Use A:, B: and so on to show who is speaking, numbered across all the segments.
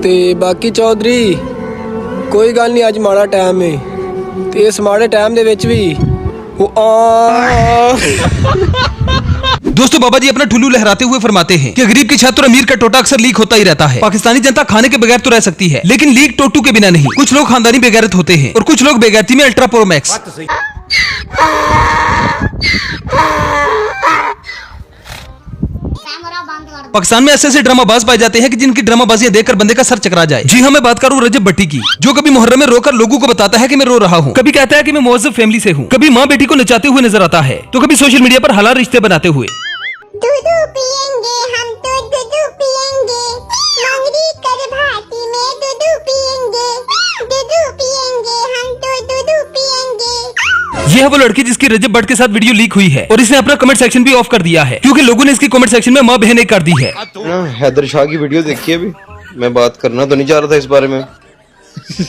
A: ते बाकी चौधरी कोई गल नहीं, अज माड़ा टाइम है ते इस माड़े टाइम दे विच भी
B: दोस्तों बाबा जी अपना ठुल्लू लहराते हुए फरमाते हैं कि गरीब की छत और अमीर का टोटा अक्सर लीक होता ही रहता है। पाकिस्तानी जनता खाने के बगैर तो रह सकती है, लेकिन लीक टोटू के बिना नहीं। कुछ लोग खानदानी बेगैरत होते हैं और कुछ लोग बेगैरती में अल्ट्रा प्रो मैक्स। पाकिस्तान में ऐसे ऐसे ड्रामाबाज पाए जाते हैं कि जिनकी ड्रामाबाजियां देखकर बंदे का सर चकरा जाए। जी हाँ, मैं बात करूँ रजब भट्टी की, जो कभी मुहर्रम में रोकर लोगों को बताता है कि मैं रो रहा हूँ, कभी कहता है कि मैं मुअज्जब फैमिली से हूँ, कभी माँ बेटी को नचाते हुए नजर आता है, तो कभी सोशल मीडिया पर हलाल रिश्ते बनाते हुए।
C: दूधू पियेंगे हम तो दूधू पियेंगे, मंगरी कर भाती में दूधू पियेंगे हम तो दूधू पियेंगे।
B: यह है वो लड़की जिसकी रजब भट्ट के साथ वीडियो लीक हुई है और इसने अपना कमेंट सेक्शन भी ऑफ कर दिया है क्योंकि लोगों ने इसकी कमेंट सेक्शन में माँ बहने कर दी है।
D: हैदर शाह की वीडियो देखी अभी, मैं बात करना तो नहीं चाह रहा था इस बारे में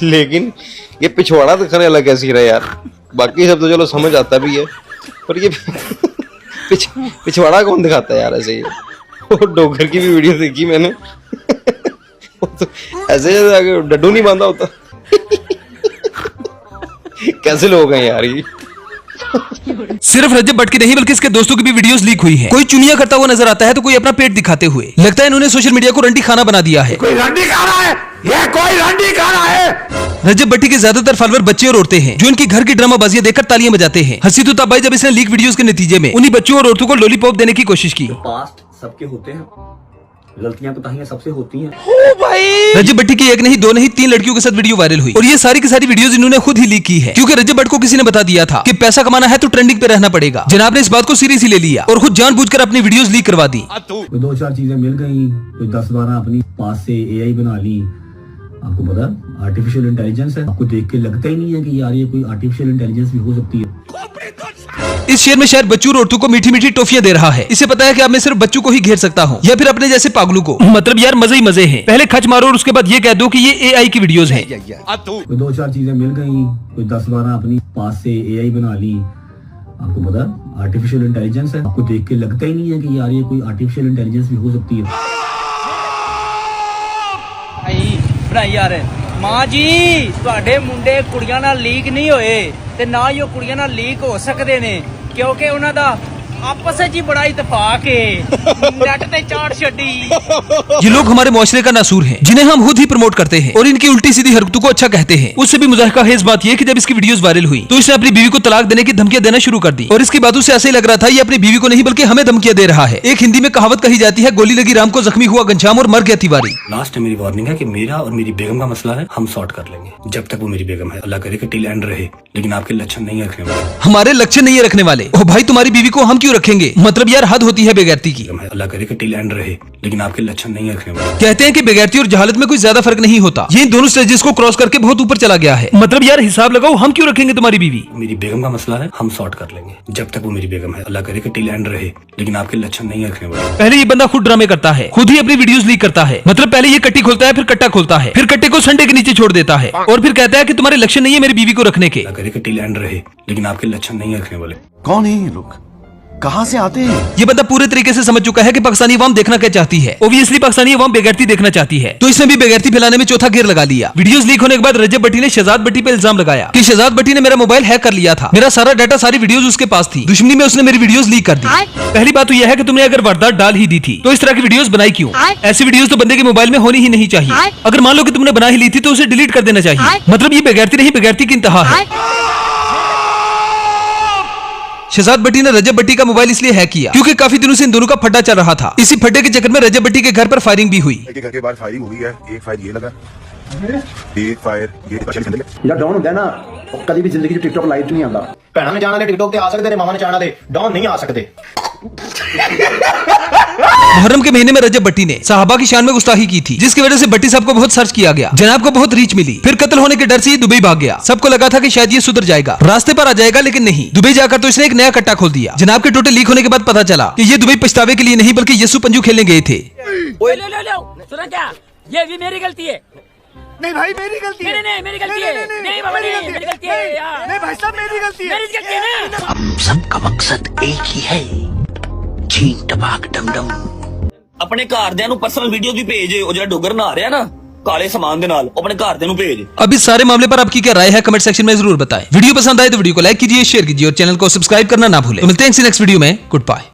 D: लेकिन ये पिछवाड़ा दिखाने वाला कैसी रहा यार। बाकी सब तो चलो समझ आता भी है, पर ये पिछवाड़ा कौन दिखाता है यार ऐसे ही। वो डोगर की भी वीडियो देखी मैंने तो ऐसे जैसे डड्डू नहीं बांधा होता। कैसे लोग हैं यार ये।
B: सिर्फ रजब भट्ट की नहीं बल्कि इसके दोस्तों की भी वीडियोस लीक हुई हैं। कोई चुनिया करता हुआ नजर आता है तो कोई अपना पेट दिखाते हुए। लगता है इन्होंने सोशल मीडिया को रंडी खाना बना दिया है।
E: कोई रंडी खा रहा है, ये कोई रंडी खा रहा है।
B: रजब भट्टी के ज्यादातर फॉलोअर बच्चे और औरतें हैं जो इनकी घर की ड्रामाबाजियां देखकर तालियां बजाते हैं। हंसी तो तब भाई जब इसने लीक वीडियोस के नतीजे में उन्हीं बच्चों और औरतों को लॉलीपॉप देने की कोशिश की।
F: पास्ट सबके होते हैं, गलतियां कोताहियां सबसे होती हैं।
B: रजब भट्टी की एक नहीं दो नहीं 3 लड़कियों के साथ वीडियो वायरल हुई और ये सारी की सारी वीडियोस इन्होंने खुद ही लीक की है क्योंकि रजब भट्ट को किसी ने बता दिया था कि पैसा कमाना है तो ट्रेंडिंग पे रहना पड़ेगा। जनाब ने इस बात को सीरियसली ले लिया और खुद जानबूझकर अपनी वीडियोस लीक करवा दी।
F: कोई 2-4 चीजें मिल गई, कोई 10-12 अपनी पास से एआई बना ली। आपको पता आर्टिफिशियल इंटेलिजेंस है, आपको देख के लगता ही नहीं है कि यार ये कोई आर्टिफिशियल इंटेलिजेंस भी हो सकती है।
B: इस शेर में शायद बच्चों और औरतों को मीठी मीठी टॉफियां दे रहा है। इसे पता है कि अब मैं सिर्फ बच्चों को ही घेर सकता हूँ या फिर अपने जैसे पागलों को। मतलब यार मजे ही मजे हैं। पहले खच मारो और उसके बाद ये कह दो कि ये एआई की वीडियोस हैं।
F: कोई 2-4 चीजें मिल गई, कोई 10-12 अपनी पास से एआई बना ली। आपको पता आर्टिफिशियल इंटेलिजेंस है, आपको देख के लगता ही नहीं है कि यार ये कोई आर्टिफिशियल इंटेलिजेंस भी हो सकती है।
G: यार मां जी ਤੁਹਾਡੇ ਮੁੰਡੇ ਕੁੜੀਆਂ ਨਾਲ ਲੀਕ ਨਹੀਂ ਹੋਏ ਤੇ ਨਾ ਹੀ ਉਹ ਕੁੜੀਆਂ ਨਾਲ ਲੀਕ ਹੋ ਸਕਦੇ ਨੇ ਕਿਉਂਕਿ ਉਹਨਾਂ ਦਾ आपस में ही बड़ा इत्तेफाक है। नेट पे चाट छड़ी।
B: ये लोग हमारे मुआशरे का नासूर हैं, जिन्हें हम खुद ही प्रमोट करते हैं और इनकी उल्टी सीधी हरकतों को अच्छा कहते हैं। उससे भी मुज़ाहिका है इस बात ये कि जब इसकी वीडियोस वायरल हुई तो इसने अपनी बीवी को तलाक देने की धमकियां देना शुरू कर दी और इसकी बातों से ऐसे ही लग रहा था ये अपनी बीवी को नहीं बल्कि हमें धमकियां दे रहा है। एक हिंदी में कहावत कही जाती है, गोली लगी राम को जख्मी हुआ घनश्याम और मर गया तिवारी।
F: लास्ट मेरी वार्निंग है कि मेरा और मेरी बेगम का मसला है, हम सॉर्ट कर लेंगे। जब तक वो मेरी बेगम है अल्लाह करे कि टिल एंड रहे, लेकिन आपके लक्षण नहीं रखने वाले।
B: हमारे लक्षण नहीं रखने वाले? ओ भाई तुम्हारी बीवी को हम क्यों रखेंगे? मतलब यार हद होती है बेगैरती की।
F: अल्लाह करे कि टिल एंड रहे, लेकिन आपके लक्षण नहीं रखने वाले।
B: कहते हैं कि बेगैरती और जहालत में कोई ज्यादा फर्क नहीं होता। ये इन दोनों स्टेजेस को क्रॉस करके बहुत ऊपर चला गया है। मतलब यार हिसाब लगाओ, हम क्यों रखेंगे तुम्हारी बीवी?
F: मेरी बेगम का मसला है, हम सॉर्ट कर लेंगे। जब तक वो मेरी बेगम है अल्लाह करे कि टिल एंड रहे, लेकिन आपके लक्षण नहीं रखने वाले।
B: पहले ये बंदा खुद ड्रामे करता है, खुद ही अपनी वीडियोस लीक करता है। मतलब पहले ये कट्टी खोलता है, फिर कट्टा खोलता है, फिर कट्टे को संडे के नीचे छोड़ देता है और फिर कहता है कि तुम्हारे लक्षण नहीं है मेरी बीवी को रखने के।
F: अल्लाह करे कि टिल एंड रहे, लेकिन आपके लक्षण नहीं रखने वाले।
E: कौन है ये लोग, कहां से आते हैं?
B: ये बंदा पूरे तरीके से समझ चुका है कि पाकिस्तानी अवाम देखना क्या चाहती है। ओब्वियसली पाकिस्तानी अवाम बेगैरती देखना चाहती है, तो इसने भी बेगैरती फैलाने में चौथा गियर लगा लिया। वीडियोस लीक होने के बाद रजब भट्टी ने शहजाद भट्टी पे इल्जाम लगाया कि शहजाद भट्टी ने मेरा मोबाइल हैक कर लिया था, मेरा सारा डाटा सारी वीडियोस उसके पास थी, दुश्मनी में उसने मेरी वीडियोस लीक कर दी। पहली बात तो यह है कि तुमने अगर वारदात डाल ही दी थी तो इस तरह की वीडियोस बनाई क्यों? ऐसी वीडियोस तो बंदे के मोबाइल में होनी ही नहीं चाहिए। अगर मान लो कि तुमने बना ही ली थी तो उसे डिलीट कर देना चाहिए। मतलब ये बेगैरती नहीं, बेगैरती की इंतहा है। शहजाद भट्टी ने रजब भट्टी का मोबाइल इसलिए हैक किया क्योंकि काफी दिनों से इन दोनों का फड्डा चल रहा था। इसी फड्डे के चक्कर में रजब भट्टी के घर पर फायरिंग भी हुई।
H: एक घर के बाद फायरिंग हुई है, एक फायर ये लगा, एक फायर ये
I: यार डॉन होंदा ना कभी भी जिंदगी च टिकटॉक लाइव नहीं आंदा। भैणा ने जाना दे टिकटॉक ते आ सकदे ने, मामा ने जाना दे डॉन नहीं आ सकते।
B: मुहर्रम के महीने में रजब भट्टी ने साहबा की शान में गुस्ताखी की थी, जिसकी वजह से भट्टी साहब को बहुत सर्च किया गया। जनाब को बहुत रीच मिली, फिर कत्ल होने के डर से ये दुबई भाग गया। सबको लगा था कि शायद ये सुधर जाएगा, रास्ते पर आ जाएगा, लेकिन नहीं। दुबई जाकर तो इसने एक नया कट्टा खोल दिया। जनाब के टोटे लीक होने के बाद पता चला कि ये दुबई पछतावे के लिए नहीं बल्कि यस्सु पंजू खेलने गए थे।
G: सुना क्या? ये भी मेरी गलती है।
E: नहीं भाई मेरी गलती है।
G: नहीं मेरी गलती है। नहीं बाबा नहीं मेरी गलती है यार।
E: नहीं भाई साहब मेरी गलती है।
G: मेरी गलती है ना।
J: हम सबका मकसद एक ही है, चीन टपाक डम डम। ਆਪਣੇ ਘਰਦਿਆਂ ਨੂੰ ਪਰਸਨਲ ਵੀਡੀਓ ਵੀ ਭੇਜ, ਉਹ ਜਿਹੜਾ ਡੋਗਰ ਨਾ ਰਿਹਾ ਨਾ काले सामान दे नाल अपने घरदे नु भेज।
B: अब इस सारे मामले पर आपकी क्या राय है कमेंट सेक्शन में जरूर बताएं। वीडियो पसंद आए तो वीडियो को लाइक कीजिए, शेयर कीजिए और चैनल को सब्सक्राइब करना ना भूलें। तो मिलते हैं नेक्स्ट वीडियो में। Good bye.